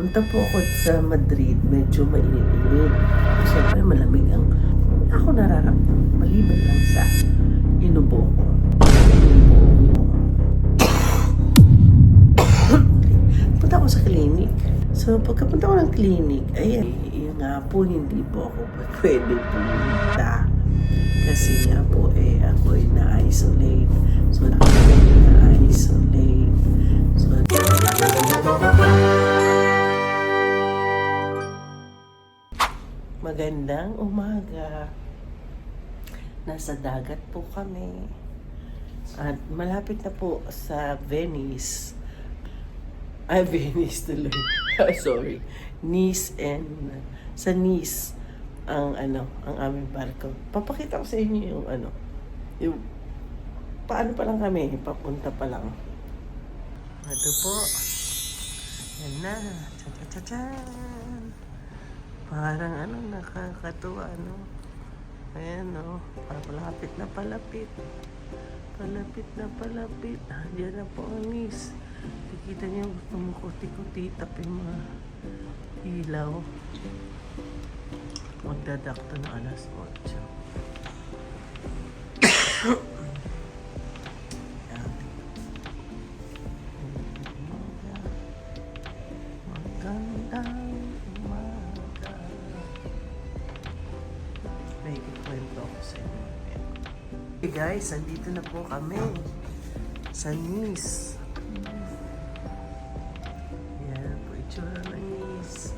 nagpunta po ako sa Madrid, medyo mainit-init. Siyempre malamig ang ako nararamdaman. Maliban lang sa inubo ko. Punta ako sa clinic. So pagkapunta ko ng clinic, ayan, yun nga po, hindi po ako pwede pumunta. Kasi nga po ako ay na-isolate. So na-isolate. So magandang umaga. Nasa dagat po kami. At malapit na po sa Venice. Ay, Venice tuloy. Sorry. Nice and sa Nice ang ang aming barko. Papakita ko sa inyo yung paano pa lang kami, papunta pa lang. Ito po. Yan na. Cha-cha-cha-chan. Parang nakakatuwa, Ayan, palapit na palapit. Palapit na palapit. Diyan na po ang Nice. Nakikita niyo, tumukuti-kuti tapos yung mga ilaw. Magdadakto na alas 8. Magandang umaga. May ikwento ko sa inyo. Hey guys, andito na po kami sa Nice. Yan po itsura ng Nice.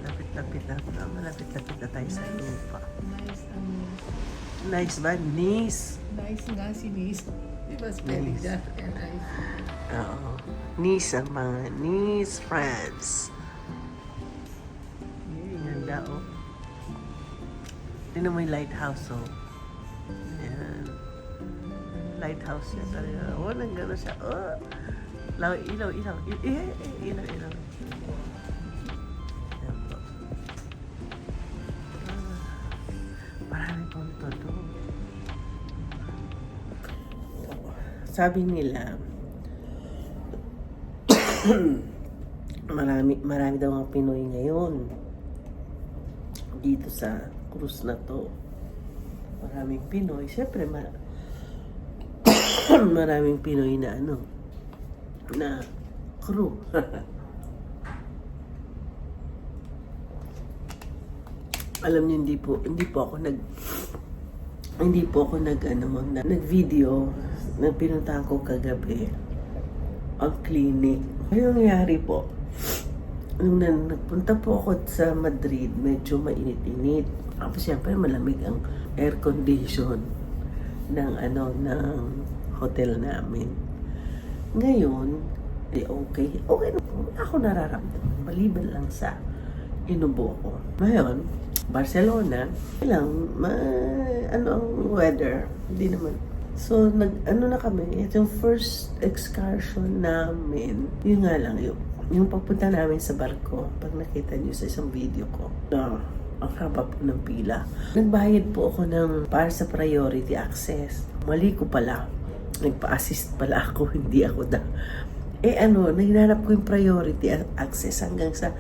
Lapit-lapit na. Malapit-lapit na tayo sa lupa. Nice Nice ba? Nice. Nice nga si Nice. Di ba spelling Nice. niya? Nice. Oo. Nice ang mga Nice friends. Ganda, Tingnan mo yung lighthouse, Ayan. Lighthouse niya talaga. Nang gano'n siya. Ilaw. Ilaw. Ayan po. Marami pong todo. Sabi nila, marami daw mga Pinoy ngayon dito sa cruise na to. Maraming Pinoy. Siyempre, maraming Pinoy na na crew. Alam niyo, hindi po ako nag-video na pinuntahan ko kagabi ang clinic. Yung nangyari po, nung nagpunta po ako sa Madrid, medyo mainit-init. Tapos siyempre malamig ang air condition ng hotel namin. Ngayon, okay na po. Ako nararamdaman. Maliban lang sa inubo ko. Ngayon, Barcelona, ang weather, hindi naman. So, na kami, itong first excursion namin, yun nga lang, yung pagpunta namin sa barko, pag nakita niyo sa isang video ko, ang haba po ng pila. Nagbayad po ako para sa priority access. Mali ko pala. Nagpa-assist pala ako, hindi ako naghanap ko yung priority access hanggang sa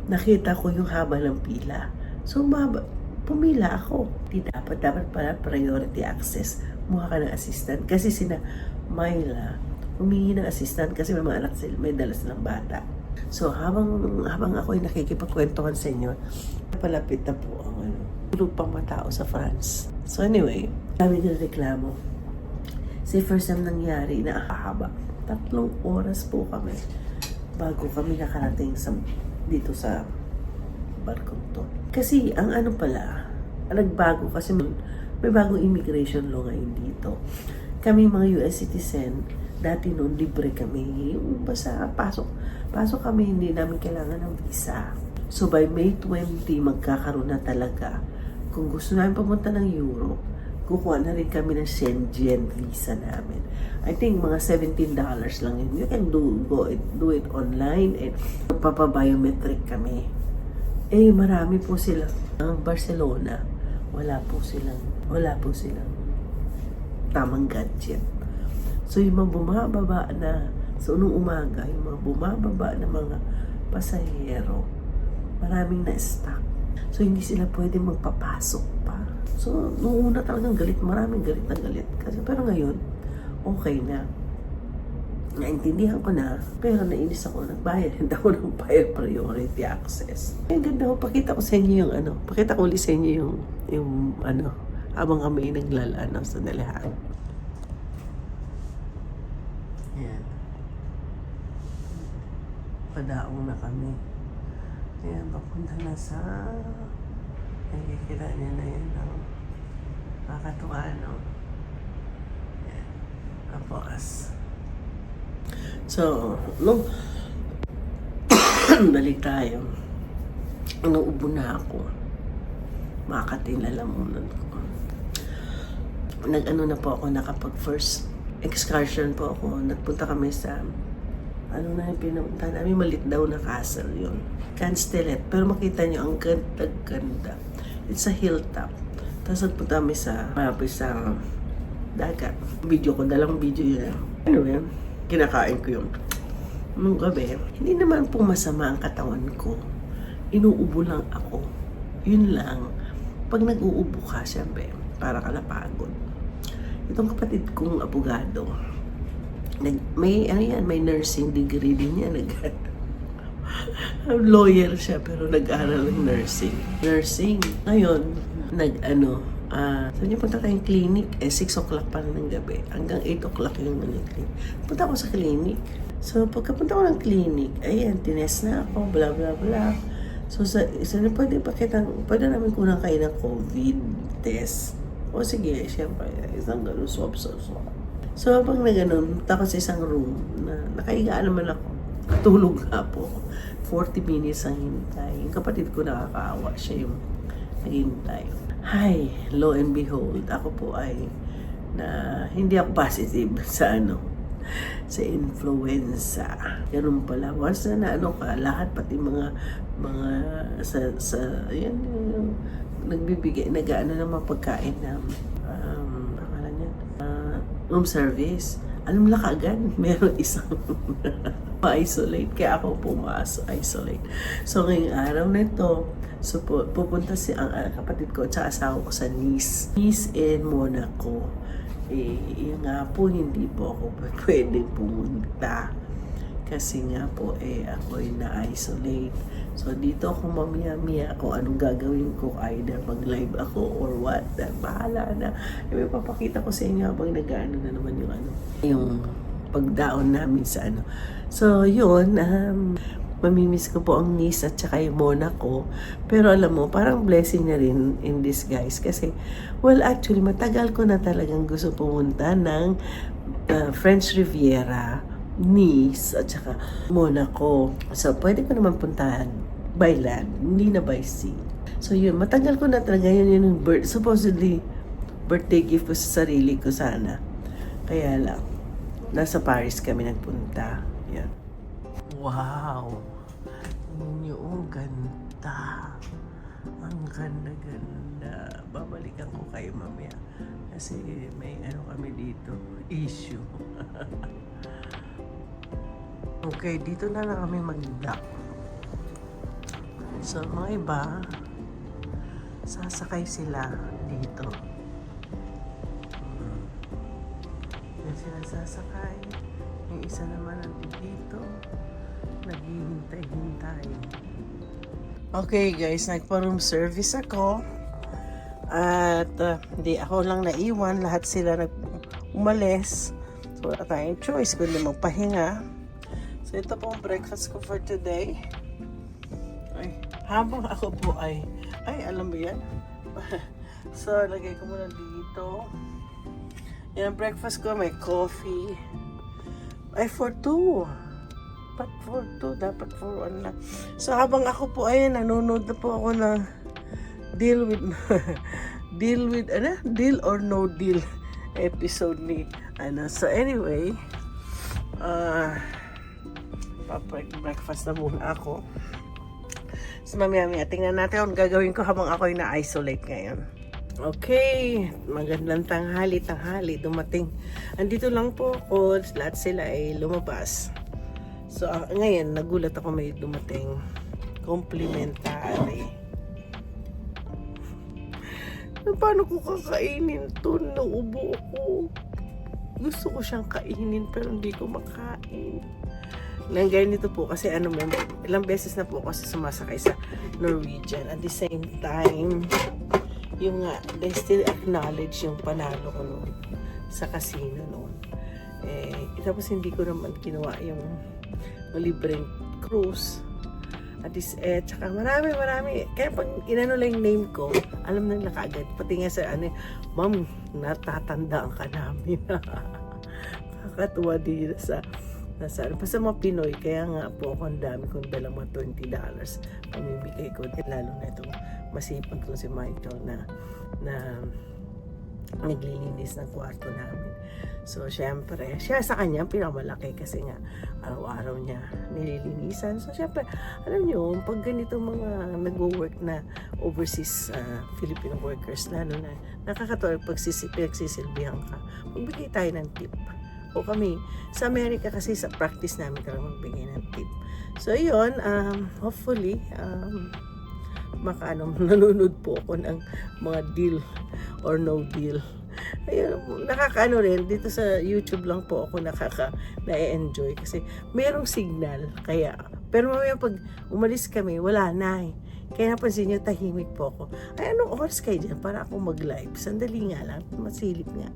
nakita ko yung haba ng pila. So, pumila ako. Dapat pala priority access. Mukha ka ng assistant. Kasi sina Myla, humingi ng assistant kasi may mga anak sila, may dala silang bata. So, habang ako ay nakikipagkwentuhan sa inyo, palapit na po ang lupang matao sa France. So anyway, kami nireklamo. Kasi first time nangyari na haba. 3 oras po kami bago kami nakarating dito sa barkong to. Kasi ang nagbago kasi may bagong immigration law ngayon dito. Kami mga US citizen, dati noon libre kami. Yung basta pasok kami, hindi namin kailangan ng visa. So by May 20, magkakaroon na talaga. Kung gusto namin pumunta ng Europe, kukuha na rin kami ng Schengen visa namin. I think mga $17 lang yun. You can do it online and magpapabiometric kami. Marami po sila. Ang Barcelona, wala po silang tamang gadget. So yung mga bumababa na, so nung umaga, yung mga bumababa na mga pasahero. Maraming na-stuck. So, hindi sila pwede magpapasok pa. So, noong una talagang galit. Maraming galit na galit. Kasi, pero ngayon, okay na. Naintindihan ko na, pero nainis ako. Nagbayad hindi ako ng priority access. Ang ganda ko. Pakita ko sa inyo yung ano. Pakita ko ulit sa inyo yung ano. Habang kami naglalano sa nalahan. Ayan. Padaong na kami. Ayan, papunta na sa... Nakikita niya na yan, no? Nakakatuwa, no? Ayan. Tapos. So, nung... balik tayo. Nauubo na ako. Makatilalamunan ko. Nag-ano na po ako, nakapag first excursion po ako. Nagpunta kami sa... Ano na yung pinunta namin? Malit daw na castle yun. Canstelet. Pero makita nyo, ang ganda-ganda. It's a hilltop. Tapos nagpunta kami sa dagat. Video ko, dalang video yun. Anyway, kinakain ko yun. Nung gabi, hindi naman po masama ang katawan ko. Inuubo lang ako. Yun lang. Pag nag-uubo ka, siyempre, para ka napagod. Itong kapatid kong abogado, may nursing degree din niya. Lawyer siya, pero nag-aral ng nursing. Ngayon, so niya punta tayong clinic, 6 o'clock pa ng gabi. Hanggang 8 o'clock yung clinic. Punta ako sa clinic. So, pagkapunta ko ng clinic, ayan, tinest na ako, bla bla bla. So, pwede namin kunang kayo ng COVID test. O sige, siyempre, isang ganun, swab. So, habang na ganun, punta ko sa isang room na nakahiga naman ako. Tulog nga po. 40 minutes ang hintay. Yung kapatid ko nakakaawa, siya yung naghintay. Hi, lo and behold, ako po ay hindi ako positive sa influenza. Ganun pala. Once na ka, lahat pati mga yan, nagbibigay, nag-ano ng mga pagkain na room service. Alam mo lang kaagad, meron isang ma-isolate. Kaya ako po ma-isolate. So, ngayong araw na ito, so pupunta ang kapatid ko at sa asawa ko sa Nice in Monaco. Yun nga po, hindi po ako pwedeng pumunta. Kasi nga po, ako'y na-isolate. So, dito ako mamaya-maya kung anong gagawin ko, either mag-live ako or what. Bahala na. May papakita ko sa inyo habang nag-ano na naman yung pagdaon namin sa So, yun, mamimiss ko po ang Nice at saka yung Monaco. Pero alam mo, parang blessing na rin in disguise. Kasi, well, actually, matagal ko na talagang gusto pumunta ng French Riviera, Nice, at saka Monaco. So, pwede ko naman puntahan by land, hindi na by sea. So, yun, matagal ko na talaga yun yung supposedly, birthday gift ko sa sarili ko sana. Kaya lang, nasa Paris kami nagpunta. Yan. Wow! Ang ganda. Ang ganda-ganda. Babalikan ko kayo mamaya. Kasi may kami dito. Issue. Okay, dito na lang kami mag-dock. So, mga iba, sasakay sila dito. Yan sila sasakay. Yung isa naman dito, naghihintay-hintay. Okay guys, nagpa-room service ako. At hindi ako lang naiwan. Lahat sila umalis. So, wala tayong choice kundi magpahinga. So, ito po ang breakfast ko for today. Ay, habang ako po ay alam mo yan? So, lagay ko muna dito. Yan ang breakfast ko. May coffee. Ay, for 2. But for 2, dapat for 1 lang. So, habang ako po ay nanonood na po ako ng deal or no deal episode ni So, anyway, breakfast na muna ako. So, mamaya tingnan natin kung gagawin ko habang ako ay na-isolate ngayon. Okay, magandang tanghali, dumating. Andito lang po ako, lahat sila ay lumabas. So, ngayon, nagulat ako may dumating complimentary. Paano ko kakainin to? Nauubo ako. Gusto ko siyang kainin pero hindi ko makain. Nang ganito po kasi ilang beses na po kasi sumasakay sa Norwegian. At the same time, yung they still acknowledge yung panalo ko noon sa casino noon. Tapos hindi ko naman ginawa yung libreng cruise. At tsaka marami. Kaya pag inano lang yung name ko, alam na kaagad. Pati nga sa ma'am, natatandaan ka namin. Kakatuwa din sa basta mga Pinoy. Kaya nga po ako, ang dami kong dala mga $20 pamibigay ko. Lalo na itong masipag ko si Michael na naglilinis ng kwarto namin. So, syempre, siya sa kanya pinakamalaki kasi nga araw-araw niya nililinisan. So, syempre, alam niyo, pag ganito mga nag-work na overseas Filipino workers, lalo na nakakatawa pag pagsisilbihan ka, magbigay tayo ng tip. O kami, sa Amerika kasi sa practice namin talagang magbigay ng tip. So, yun, hopefully, nanonood po ako ng mga deal or no deal. Ayun, nakakaano rin dito sa YouTube lang po ako na-enjoy kasi merong signal kaya, pero mamaya pag umalis kami wala na kaya napansin niyo tahimik po ako. Ay, anong oras kayo dyan para ako mag-live? Sandali nga lang, masilip nga.